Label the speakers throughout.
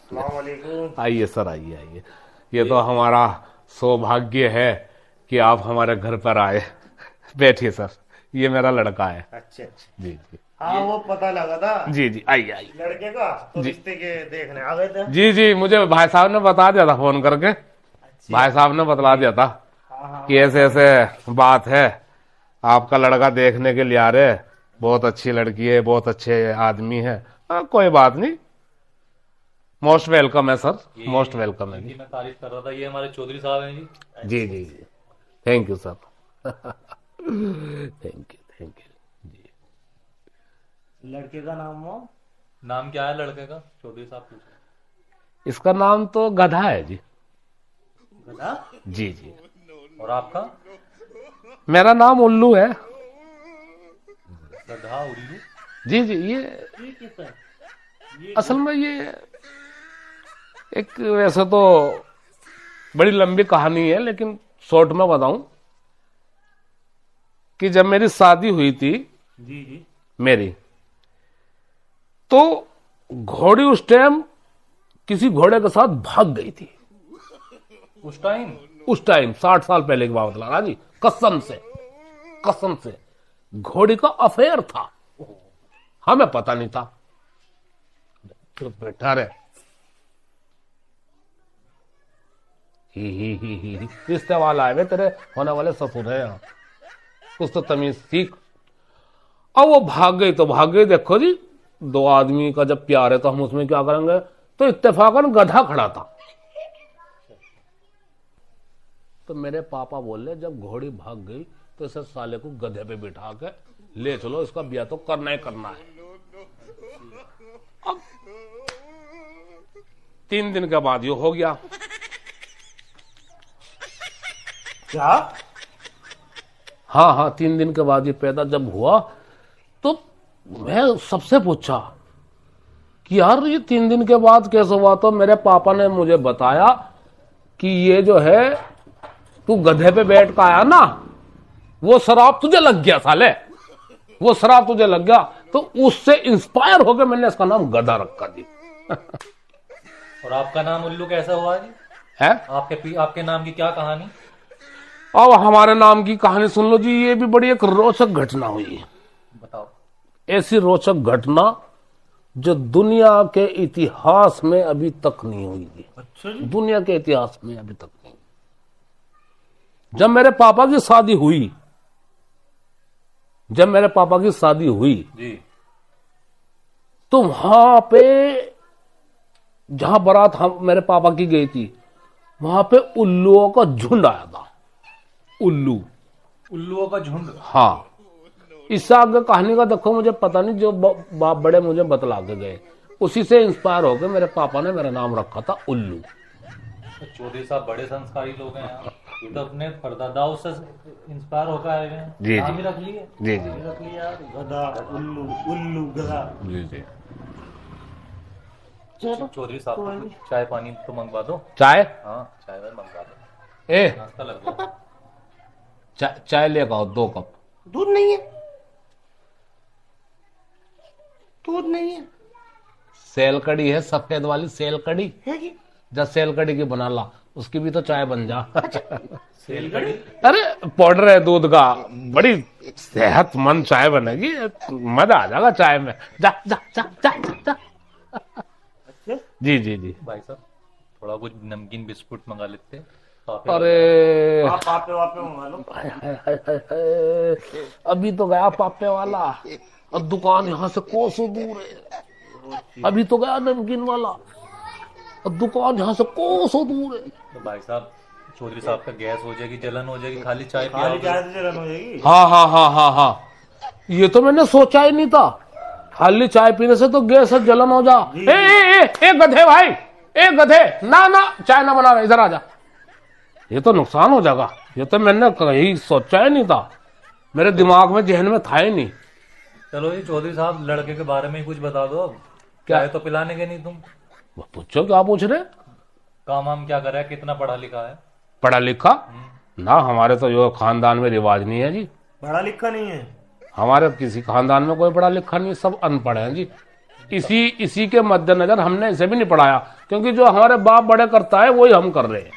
Speaker 1: अस्सलामुअलैकुम।
Speaker 2: आइए सर, आइए आइए। ये तो हमारा सौभाग्य है कि आप हमारे घर पर आए। बैठिए सर, ये मेरा लड़का है।
Speaker 1: अच्छा अच्छा।
Speaker 2: जी जी
Speaker 1: हाँ वो पता लगा था
Speaker 2: जी जी, आइए आइए।
Speaker 1: लड़के का, तो
Speaker 2: जी
Speaker 1: रिश्ते के देखने आ गए थे।
Speaker 2: जी जी, मुझे भाई साहब ने बता दिया था फोन करके।
Speaker 1: अच्छा।
Speaker 2: भाई साहब ने बतला दिया था
Speaker 1: हाँ हाँ
Speaker 2: कि ऐसे ऐसे बात है, आपका लड़का देखने के लिए आ रहे। बहुत अच्छी लड़की है, बहुत अच्छे आदमी है। कोई बात नहीं, मोस्ट वेलकम है सर, मोस्ट वेलकम है
Speaker 3: इनकी
Speaker 2: जी।
Speaker 3: मैं तारीफ कर रहा था, ये हमारे चौधरी साहब हैं जी।
Speaker 2: जी जी जी, thank you sir. Thank you thank you जी।
Speaker 1: लड़के का नाम वो
Speaker 3: नाम क्या है लड़के का, चौधरी साहब पूछे।
Speaker 2: इसका नाम तो गधा है जी।
Speaker 1: गधा।
Speaker 2: जी जी,
Speaker 3: और आपका?
Speaker 2: मेरा नाम उल्लू है।
Speaker 3: गधा, उल्लू।
Speaker 2: जी जी, ये
Speaker 1: ये किस है? ये
Speaker 2: असल में ये एक वैसे तो बड़ी लंबी कहानी है, लेकिन शॉर्ट में बताऊं कि जब मेरी शादी हुई थी
Speaker 1: जी जी।
Speaker 2: मेरी, तो घोड़ी उस टाइम किसी घोड़े के साथ भाग गई थी।
Speaker 3: उस टाइम
Speaker 2: 60 साल पहले की बात लगा जी, कसम से, कसम से। घोड़ी का अफेयर था, हमें पता नहीं था। तो बैठा रहे, ही रिश्ते वाला आए वे, तेरे होने वाले ससुर है यहाँ, कुछ तो तमीज सीख। अब वो भाग गई तो भाग गई। देखो जी, दो आदमी का जब प्यार है तो हम उसमें क्या करेंगे। तो इत्तेफाकन गधा खड़ा था। तो मेरे पापा बोले जब घोड़ी भाग गई तो इसे साले को गधे पे बिठा के ले चलो, इसका ब्याह तो करना ही करना है। अब 3 दिन के बाद ये हो गया।
Speaker 1: क्या?
Speaker 2: हाँ हाँ, 3 दिन के बाद ये पैदा जब हुआ तो मैं सबसे पूछा कि यार ये 3 दिन के बाद कैसे हुआ। तो मेरे पापा ने मुझे बताया कि ये जो है, तू गधे पे बैठ कर आया ना, वो शराब तुझे लग गया साले, वो शराब तुझे लग गया। तो उससे इंस्पायर होकर मैंने इसका नाम गधा रखा जी।
Speaker 3: और आपका नाम उल्लू कैसा हुआ जी?
Speaker 2: है
Speaker 3: आपके नाम की क्या कहानी?
Speaker 2: अब हमारे नाम की कहानी सुन लो जी। ये भी बड़ी एक रोचक घटना हुई है।
Speaker 3: बताओ।
Speaker 2: ऐसी रोचक घटना जो दुनिया के इतिहास में अभी तक नहीं हुई थी।
Speaker 1: अच्छा जी।
Speaker 2: दुनिया के इतिहास में अभी तक नहीं। जब मेरे पापा की शादी हुई, जब मेरे पापा की शादी हुई
Speaker 3: जी।
Speaker 2: तो वहां पे जहां बारात हम मेरे पापा की गई थी, वहां पे उल्लुओं का झुंड आया था।
Speaker 3: उल्लुओं का झुंड।
Speaker 2: हाँ, इससे आगे कहानी का देखो मुझे पता नहीं, जो बाप बड़े मुझे बतला के गए, उसी से इंस्पायर होकर मेरे पापा ने मेरा नाम रखा था उल्लू।
Speaker 3: तो चौधरी साहब बड़े संस्कारी लोग हैं यार। ये तो अपने परदादाओं से इंस्पायर होकर आए हुए हैं।
Speaker 2: जी,
Speaker 3: नाम
Speaker 2: जी।
Speaker 3: ही रख लिए।
Speaker 2: जी जी
Speaker 1: रख लिया गधा, उल्लू उल्लू गधा।
Speaker 2: जी जी।
Speaker 3: चौधरी साहब को कुछ चाय पानी तो मंगवा दो।
Speaker 2: चाय?
Speaker 3: हाँ, चाय वाय मंगवा दो,
Speaker 2: ए,
Speaker 3: नाश्ता लग गया।
Speaker 2: चाय लेकर आओ 2 कप।
Speaker 1: दूध नहीं है, दूध नहीं है।
Speaker 2: सेल कड़ी है, सफेद वाली सेल कड़ी।
Speaker 1: है कि?
Speaker 2: जब सेल कड़ी की बना ला, उसकी भी तो चाय बन जा।
Speaker 3: सेल कड़ी।
Speaker 2: अरे पाउडर है दूध का, बड़ी सेहतमंद चाय बनेगी, मजा आ जाएगा चाय में। जा जा जा जा जा।
Speaker 1: अच्छा।
Speaker 2: जी जी जी।
Speaker 3: भाई साहब थोड़ा कुछ नमकीन बिस्कुट मंगा लेते। पापे
Speaker 2: अरे
Speaker 1: आप पापे वापे मंगा लो।
Speaker 2: हाय हाय हाय हाय हाय। अभी तो गया पापे वाला, और दुकान यहाँ से कोसों दूर है। अभी तो गया नमकीन वाला, और दुकान यहाँ से कोसों दूर है।
Speaker 3: तो भाई साहब, चौधरी साहब का गैस हो जाएगी, जलन हो जाएगी, खाली चाय
Speaker 1: खाली
Speaker 3: पियाओगे।
Speaker 1: चाय से जलन हो जाएगी।
Speaker 2: हाँ हाँ हाँ हाँ हाँ, ये तो मैंने सोचा ही नहीं था। खाली चाय पीने से तो गैस से जलन हो जा।
Speaker 1: जी,
Speaker 2: ए गधे भाई, ए गधे, ना ना चाय ना बना, इधर आ जा। ये तो नुकसान हो जाएगा। ये तो मैंने कहीं सोचा ही नहीं था, मेरे दिमाग में, जहन में था ही नहीं।
Speaker 3: चलो ये चौधरी साहब, लड़के के बारे में ही कुछ बता दो अब।
Speaker 2: क्या?
Speaker 3: चाय तो पिलाने के नहीं तुम।
Speaker 2: पूछो, क्या पूछ रहे?
Speaker 3: काम वाम क्या कर रहा है, कितना पढ़ा लिखा है?
Speaker 2: पढ़ा लिखा ना, हमारे तो जो खानदान में रिवाज नहीं है जी।
Speaker 1: पढ़ा लिखा नहीं है?
Speaker 2: हमारे किसी खानदान में कोई पढ़ा लिखा नहीं, सब अनपढ़ हैं जी। इसी के मद्देनजर हमने इसे भी नहीं पढ़ाया, क्योंकि जो हमारे बाप बड़े करता है वही हम कर रहे हैं।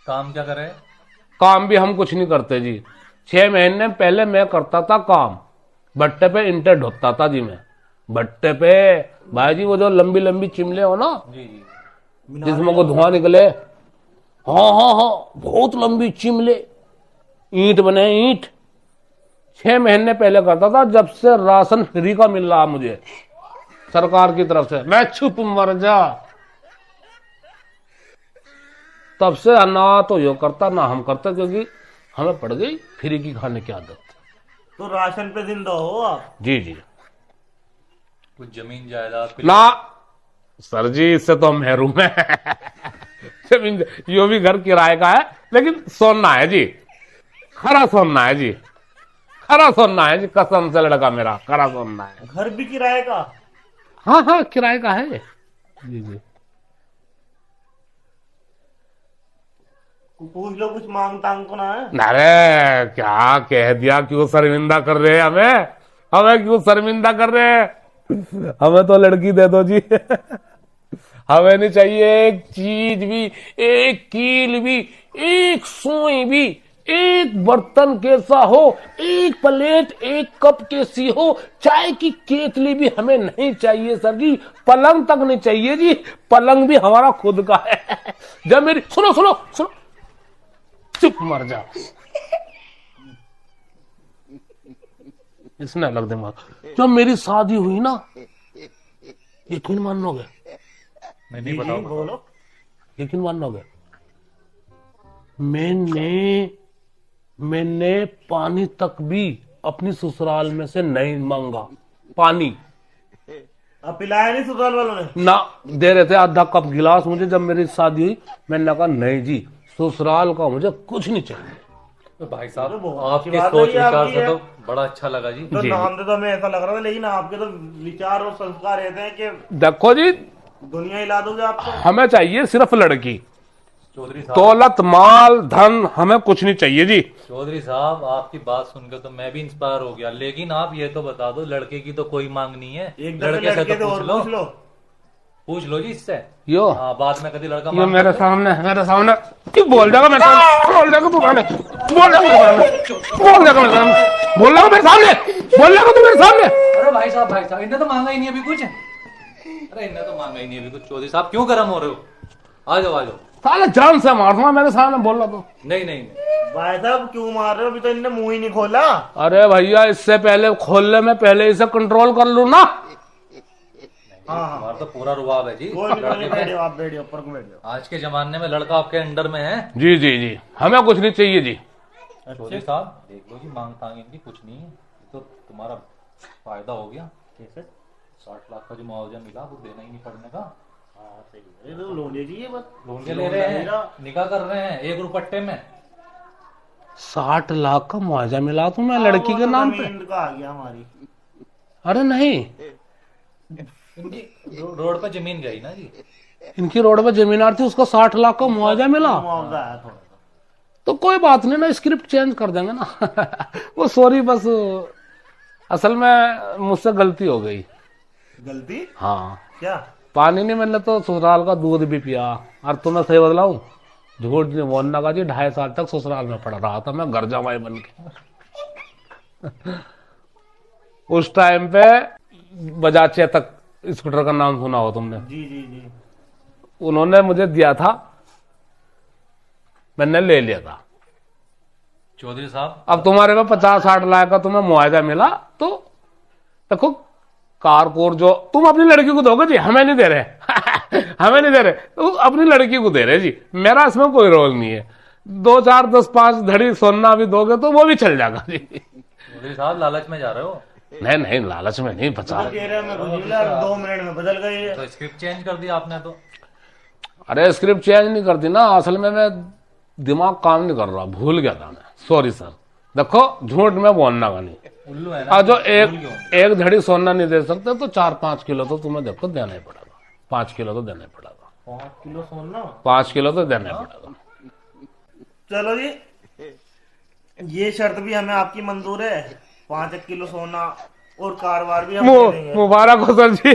Speaker 3: काम क्या करे?
Speaker 2: काम भी हम कुछ नहीं करते जी। 6 महीने पहले मैं करता था काम, भट्टे पे इंटर ढोता था जी मैं, भट्टे पे भाई जी। वो जो लंबी लंबी चिमले हो ना,
Speaker 3: जी जी,
Speaker 2: जिसमें को धुआं निकले, हाँ हाँ हाँ, बहुत लंबी चिमले, ईंट बने ईंट। 6 महीने पहले करता था, जब से राशन फ्री का मिल रहा मुझे सरकार की तरफ से, मैं चुप मर जा। तब से ना तो यो करता ना हम करते, क्योंकि हमें पड़ गई फ्री की खाने की आदत।
Speaker 1: तो राशन पे जिंदा हो आप?
Speaker 2: जी जी।
Speaker 3: कुछ जमीन जायदाद
Speaker 2: ना सर जी, इससे तो हम महरूम है। जमीन यो भी घर किराए का है, लेकिन सोना है जी, खरा सोना है जी, खरा सोना है जी, कसम से लड़का मेरा खरा सोना है।
Speaker 1: घर भी किराए का?
Speaker 2: हाँ हाँ, किराए का है जी जी।
Speaker 1: पूछ लो, कुछ मांग तांग तो ना है?
Speaker 2: अरे क्या कह दिया, क्यों शर्मिंदा कर रहे हैं हमें, हमें क्यों शर्मिंदा कर रहे हैं? हमें तो लड़की दे दो जी। हमें नहीं चाहिए एक चीज भी, एक कील भी, एक सुई भी, एक बर्तन कैसा हो, एक प्लेट एक कप कैसी हो, चाय की केतली भी हमें नहीं चाहिए सर जी, पलंग तक नहीं चाहिए जी, पलंग भी हमारा खुद का है। जब मेरी सुनो सुनो सुनो, चुप मर जा, इसने अलग दिमाग। जब मेरी शादी हुई ना, यकीन मानोगे,
Speaker 3: नहीं बताओ,
Speaker 1: बोलो।
Speaker 2: यकीन मानोगे, मैंने पानी तक भी अपनी ससुराल में से नहीं मांगा। पानी
Speaker 1: अब पिलाया नहीं ससुराल वालों ने?
Speaker 2: ना, दे रहे थे आधा कप गिलास मुझे जब मेरी शादी हुई। मैंने कहा नहीं जी, ससुराल का मुझे कुछ नहीं चाहिए।
Speaker 3: तो भाई साहब
Speaker 1: बहुत
Speaker 3: आपके
Speaker 1: अच्छी बात
Speaker 3: सोच
Speaker 1: है ये
Speaker 3: विचार
Speaker 1: आपकी
Speaker 3: से
Speaker 1: है।
Speaker 3: तो बड़ा अच्छा लगा जी।
Speaker 1: तो
Speaker 2: जी।
Speaker 1: नाम से तो हमें ऐसा लग रहा था, लेकिन आपके तो विचार और संस्कार ऐसे हैं कि
Speaker 2: देखो जी,
Speaker 1: दुनिया हिला दोगे आपको।
Speaker 2: हमें चाहिए सिर्फ लड़की,
Speaker 3: चौधरी साहब,
Speaker 2: दौलत माल धन हमें कुछ नहीं चाहिए जी।
Speaker 3: चौधरी साहब आपकी बात सुनकर तो मैं भी इंस्पायर हो गया, लेकिन आप ये तो बता दो, लड़के की तो कोई मांग नहीं है,
Speaker 1: एक दफे
Speaker 3: लड़के से
Speaker 1: लड़के
Speaker 3: तो
Speaker 1: से और
Speaker 3: पूछ लो जी इससे।
Speaker 2: यो
Speaker 3: हाँ, बाद में कभी लड़का
Speaker 2: यो
Speaker 3: मांग
Speaker 2: मेरे
Speaker 3: सकता है।
Speaker 2: सामने क्यों बोल जाएगा मेरे सामने, बोल जाएगा तू सामने, बोल जाएगा मेरे सामने, बोल जाएगा मेरे सामने, बोल जाएगा मेरे सामने, बोल जाएगा तू मेरे सामने।
Speaker 3: अरे भाई साहब इन्हें तो मांगा ही नहीं अभी कुछ। अरे इन्हें तो मांगा ही नहीं अभी कुछ। चौधरी साहब क्यों गर्म हो रहे हो? आ जाओ।
Speaker 2: साले जान से मारना मेरे सामने बोल रहा तो।
Speaker 3: नहीं।
Speaker 1: भाई साहब क्यों मार रहे हो? अभी तो इनने मुंह ही नहीं खोला।
Speaker 2: अरे भैया, इससे पहले खोलने में पहले इसे कंट्रोल कर लू ना।
Speaker 1: हाँ
Speaker 3: हमारा तो पूरा रुबाब है जी
Speaker 1: कोई
Speaker 3: लड़के
Speaker 1: नहीं,
Speaker 3: पे।
Speaker 1: बैठो आप, बैठो ऊपर को बैठो।
Speaker 3: आज के जमाने में लड़का आपके अंडर में है।
Speaker 2: जी जी जी, हमें कुछ नहीं चाहिए जी।
Speaker 3: चौधरी साहब देख लो जी, मांग तांग इनकी कुछ नहीं है, ये तो तुम्हारा फायदा हो गया।
Speaker 1: कैसे?
Speaker 3: 60 लाख का जो मुआवजा मिला वो देना ही नहीं पड़ने का।
Speaker 1: हाँ सही है, ये तो लोन लीजिए बस।
Speaker 3: लोन के ले रहे हैं, निकाह कर रहे हैं एक रुपट्टे में।
Speaker 2: 60 लाख का मुआवजा मिला तुम्हें लड़की
Speaker 1: वो
Speaker 2: के
Speaker 1: तो
Speaker 2: नाम पे?
Speaker 1: जमीन का आ गया हमारी।
Speaker 2: अरे नहीं,
Speaker 3: इनकी रोड पे जमीन गई ना जी।
Speaker 2: इनकी रोड पे जमीन थी, उसका 60 लाख का मुआवजा मिला।
Speaker 1: मुआवजा आया थोड़ा सा।
Speaker 2: तो कोई बात नहीं ना, स्क्रिप्ट चेंज कर देंगे ना। वो सॉरी, बस असल में मुझसे गलती हो गई।
Speaker 1: गलती?
Speaker 2: हाँ,
Speaker 1: क्या?
Speaker 2: पानी नहीं, मैंने तो ससुराल का दूध भी पिया। और तुम्हें सही बदलाऊं, झूठ नहीं बोलना का जी, 2.5 साल तक ससुराल में पड़ रहा था मैं, घर जमाई बन के। उस टाइम पे बजाज चेतक स्कूटर का नाम सुना हो तुमने?
Speaker 1: जी जी जी।
Speaker 2: उन्होंने मुझे दिया था, मैंने ले लिया था।
Speaker 3: चौधरी साहब
Speaker 2: अब तुम्हारे को 50-60 लाख का तुम्हें मुआवजा मिला, तो देखो कार कोर जो तुम अपनी लड़की को दोगे जी, हमें नहीं दे रहे। हमें नहीं दे रहे, तो अपनी लड़की को दे रहे जी, मेरा इसमें कोई रोल नहीं है। 2, 4, 10, 5 धड़ी सोना भी दोगे तो वो भी चल जाएगा जी।
Speaker 3: चौधरी साहब लालच में जा रहे हो।
Speaker 2: नहीं, लालच में नहीं, 50।
Speaker 1: कह रहे हैं मैं कुछ मिला, 2 मिनट में बदल गई है।
Speaker 3: तो स्क्रिप्ट चेंज कर दिया आपने तो।
Speaker 2: अरे स्क्रिप्ट चेंज नहीं करती ना, असल में मैं दिमाग काम नहीं कर रहा, भूल गया था मैं, सॉरी सर। देखो झूठ में बोलना का नहीं,
Speaker 3: उल्लू है ना।
Speaker 2: और जो
Speaker 3: भूल गया हूँ।
Speaker 2: एक धड़ी सोना नहीं दे सकते, तो 4-5 किलो तो तुम्हें देखो देना ही पड़ेगा। 5 किलो तो देना ही पड़ेगा।
Speaker 1: 5 किलो सोना?
Speaker 2: 5 किलो तो देना ही पड़ेगा।
Speaker 1: चलो जी, ये शर्त भी हमें आपकी मंजूर है। 5 किलो सोना और कारवार भी हम दे देंगे।
Speaker 2: मुबारक हो सर जी।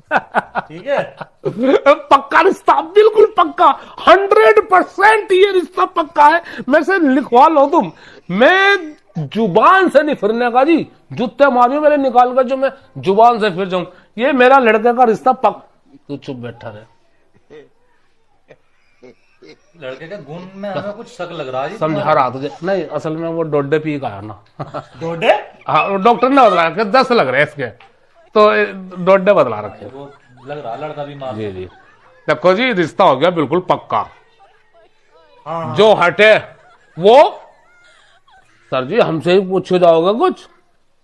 Speaker 1: ठीक है,
Speaker 2: पक्का रिश्ता, बिल्कुल पक्का, 100% ये रिश्ता पक्का है। मैं से लिखवा लो तुम, मैं जुबान से नहीं फिरने का जी, जूते मारियो मेरे निकाल कर जो मैं जुबान से फिर जाऊं। ये मेरा लड़के का रिश्ता पक। तू चुप बैठा रहे।
Speaker 3: लड़के के गुण में हमें कुछ शक लग रहा है जी।
Speaker 2: समझा रहा तुझे? नहीं, असल में वो डोडे पी का है ना।
Speaker 1: डोडे?
Speaker 2: हाँ, डॉक्टर ने बतलाया कि 10 लग रहे हैं इसके, तो डोडे बदला रखे।
Speaker 3: वो लग रहा लड़का बीमार।
Speaker 2: जी जी, देखो जी, रिश्ता हो गया बिल्कुल पक्का।
Speaker 1: हाँ,
Speaker 2: जो हटे वो सर जी हमसे ही पूछे जाओगे कुछ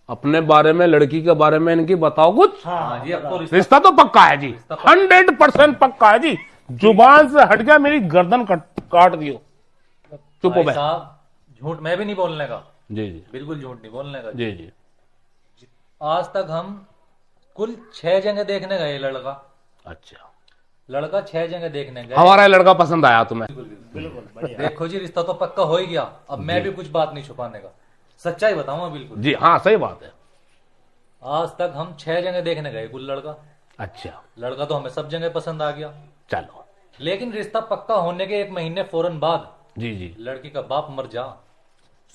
Speaker 2: अपने बारे में, लड़की के बारे में इनकी बताओ कुछ।
Speaker 1: हाँ
Speaker 3: जी, अब तो
Speaker 2: रिश्ता तो पक्का है जी, 100% पक्का है जी। जुबान से हट गया मेरी गर्दन काट दियो। चुप हो
Speaker 3: भाई
Speaker 2: बे।
Speaker 3: साहब, झूठ मैं भी नहीं बोलने का,
Speaker 2: जी जी
Speaker 3: बिल्कुल झूठ नहीं बोलने का।
Speaker 2: जी जी।
Speaker 3: आज तक हम कुल 6 जगह देखने गए लड़का।
Speaker 2: अच्छा,
Speaker 3: लड़का 6 जगह देखने गए।
Speaker 2: हमारा लड़का पसंद आया तुम्हें?
Speaker 1: बिल्कुल बढ़िया।
Speaker 3: देखो जी, रिश्ता तो पक्का हो ही गया। अब मैं भी कुछ बात नहीं छुपाने का, सच्चाई बताऊंगा बिल्कुल।
Speaker 2: जी हाँ, सही बात है।
Speaker 3: आज तक हम 6 जगह देखने गए कुल लड़का।
Speaker 2: अच्छा,
Speaker 3: लड़का तो हमें सब जगह पसंद आ गया,
Speaker 2: चलो।
Speaker 3: लेकिन रिश्ता पक्का होने के 1 महीने फौरन बाद
Speaker 2: जी जी।
Speaker 3: लड़की का बाप मर जा,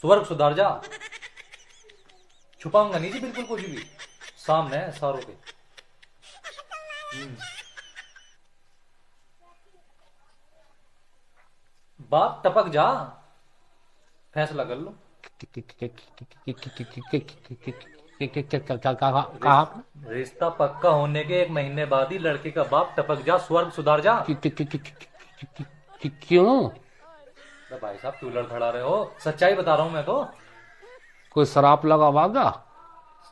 Speaker 3: स्वर्ग सुधार जा। छुपाऊंगा नहीं जी बिल्कुल कुछ भी, सामने है सारों के। बाप टपक जा, फैसला कर लो।
Speaker 2: कहा?
Speaker 3: रिश्ता पक्का होने के 1 महीने बाद ही लड़की का बाप टपक जा, स्वर्ग सुधार जा।
Speaker 2: क्यों?
Speaker 3: अरे भाई साहब, क्यों लड़खड़ा रहे हो? सच्चाई बता रहा हूं मैं तो।
Speaker 2: कोई शराब लगा वागा?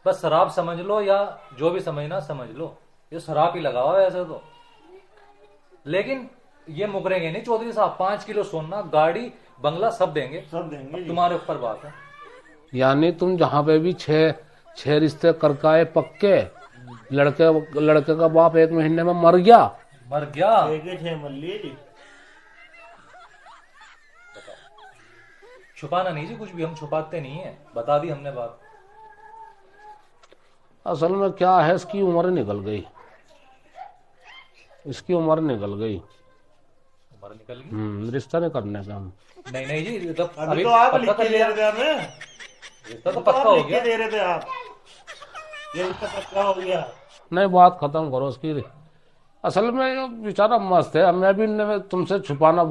Speaker 3: बस शराब समझ लो या जो भी समझना समझ लो, ये शराब ही लगा हुआ है ऐसे तो। लेकिन ये मुकरेंगे नहीं चौधरी साहब, 5 किलो सोना, गाड़ी, बंगला सब देंगे।
Speaker 1: सब देंगे जी।
Speaker 3: तुम्हारे ऊपर बात है।
Speaker 2: यानी तुम जहां पे भी छह रिश्ते करकाए पक्के, लड़के का बाप 1 महीने में मर गया।
Speaker 3: मर गया?
Speaker 1: 6 मल्ली जी।
Speaker 3: छुपाना नहीं जी कुछ भी, हम छुपाते नहीं है, बता दी हमने बात।
Speaker 2: असल में क्या है, इसकी उम्र निकल गई, इसकी उम्र निकल गई।
Speaker 3: उम्र निकल गई?
Speaker 2: रिश्ता नहीं करने का हम।
Speaker 3: नहीं नहीं जी, तो
Speaker 1: अभी तो आप लिख
Speaker 3: पक्का
Speaker 1: के
Speaker 3: कर
Speaker 1: दे
Speaker 3: लिया।
Speaker 1: रहे थे हमें,
Speaker 3: रिश्ता तो
Speaker 1: आप
Speaker 3: पक्का हो
Speaker 1: लिख के
Speaker 3: गया।
Speaker 1: दे रहे थे आप, ये रिश्ता पक्का हो गया।
Speaker 2: नहीं, बात खत्म करो उसकी। असल में ये बेचारा मस्त है, मैं भी तुमसे छुपाना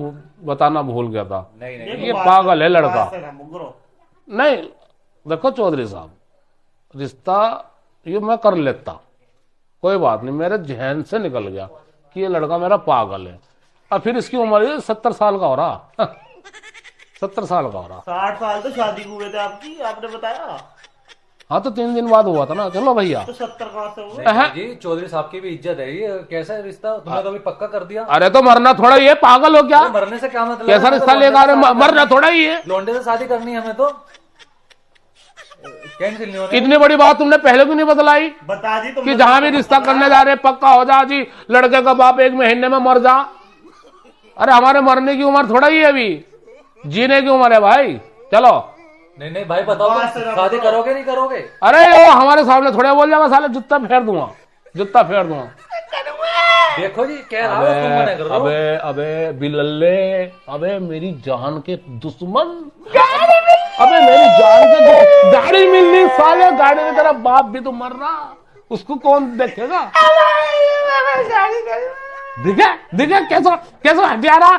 Speaker 2: बताना भूल गया था।
Speaker 3: नहीं नहीं,
Speaker 2: ये पागल है लड़का।
Speaker 1: बात से ना मुकरो।
Speaker 2: नहीं, देखो चौधरी साहब, रिश्ता ये मैं कर लेता, कोई बात नहीं, मेरे जहन से निकल गया कि ये लड़का मेरा पागल है। और फिर इसकी उम्र 70 साल का हो रहा। 70 साल का हो रहा।
Speaker 1: 60 साल तो शादी को हुए थे आपकी, आपने बताया।
Speaker 2: हाँ, तो 3 दिन बाद हुआ था ना। चलो भैया।
Speaker 1: तो 70 कहाँ से हुए?
Speaker 3: नहीं जी, चौधरी साहब की भी इज्जत है। ये कैसा है रिश्ता? तुमने तो अभी पक्का कर दिया।
Speaker 2: अरे तो मरना थोड़ा ही है, पागल हो क्या?
Speaker 3: अरे मरने से क्या मतलब?
Speaker 2: कैसा रिश्ता लेगा? अरे मरना थोड़ा ही है।
Speaker 3: लौंडे से शादी करनी है हमें तो, कैंसिल नहीं होने।
Speaker 2: इतनी बड़ी बात तुमने पहले क्यों नहीं बतलाई
Speaker 1: बता दी
Speaker 2: कि
Speaker 1: तुमने।
Speaker 2: जहां भी रिश्ता करने जा रहे पक्का हो जा जी, लड़के का बाप 1 महीने में मर जा। अरे हमारे मरने की उम्र थोड़ा ही है, अभी जीने की उम्र है भाई। चलो।
Speaker 3: नहीं नहीं भाई, बताओ
Speaker 1: बात से
Speaker 3: तुम
Speaker 1: ना
Speaker 3: शादी
Speaker 1: बताओ।
Speaker 3: करोगे नहीं करोगे?
Speaker 2: अरे वो हमारे सामने थोड़ा बोल जाएगा, साले जूता फेर दूंगा, जूता फेर दूंगा।
Speaker 3: देखो जी, कह रहा हूं, तुम मना कर रहे हो।
Speaker 2: अबे अबे बिल्ले, अबे मेरी जान के दुश्मन, अबे मेरी जान के गाड़ी मिलनी साले, गाड़ी की तरफ बाप भी तो मर रहा, उसको कौन देखेगा? दिखे कैसा हथियारा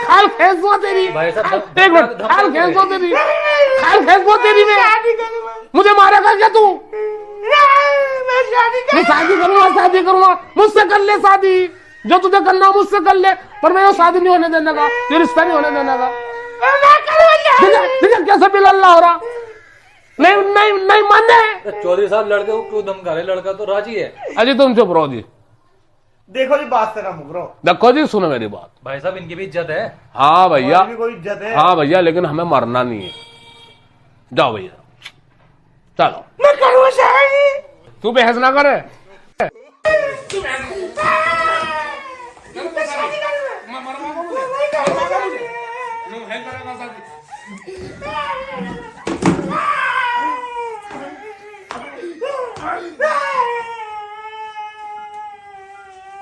Speaker 2: खाल खेसो तेरी।
Speaker 3: भाई साहब,
Speaker 2: 1 मिनट, खाल खेसो तेरी में मुझे मारेगा क्या तू? मैं शादी करूंगा, मुझसे कर ले शादी, जो तुझे करना मुझसे कर ले, पर मैं शादी नहीं होने देने का, ये रिश्ता नहीं होने देने का। देखिए कैसे बिल्ला हो रहा। नहीं मानने।
Speaker 3: चौधरी साहब, लड़के को क्यों धमका रहे? लड़का तो राजी है।
Speaker 2: अजी तुम चुप रहो जी।
Speaker 1: देखो जी, बात से ना मुकरो।
Speaker 2: देखो जी, सुनो मेरी बात।
Speaker 3: भाई साहब, इनकी भी इज्जत है।
Speaker 2: हाँ भैया,
Speaker 1: हमारी भी कोई इज्जत है।
Speaker 2: हाँ भैया, लेकिन हमें मरना नहीं है। जाओ भैया, चलो।
Speaker 1: मैं करूँ शादी।
Speaker 2: तू बहस ना करे।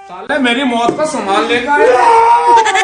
Speaker 4: साले मेरी मौत का सामान लेकर आया।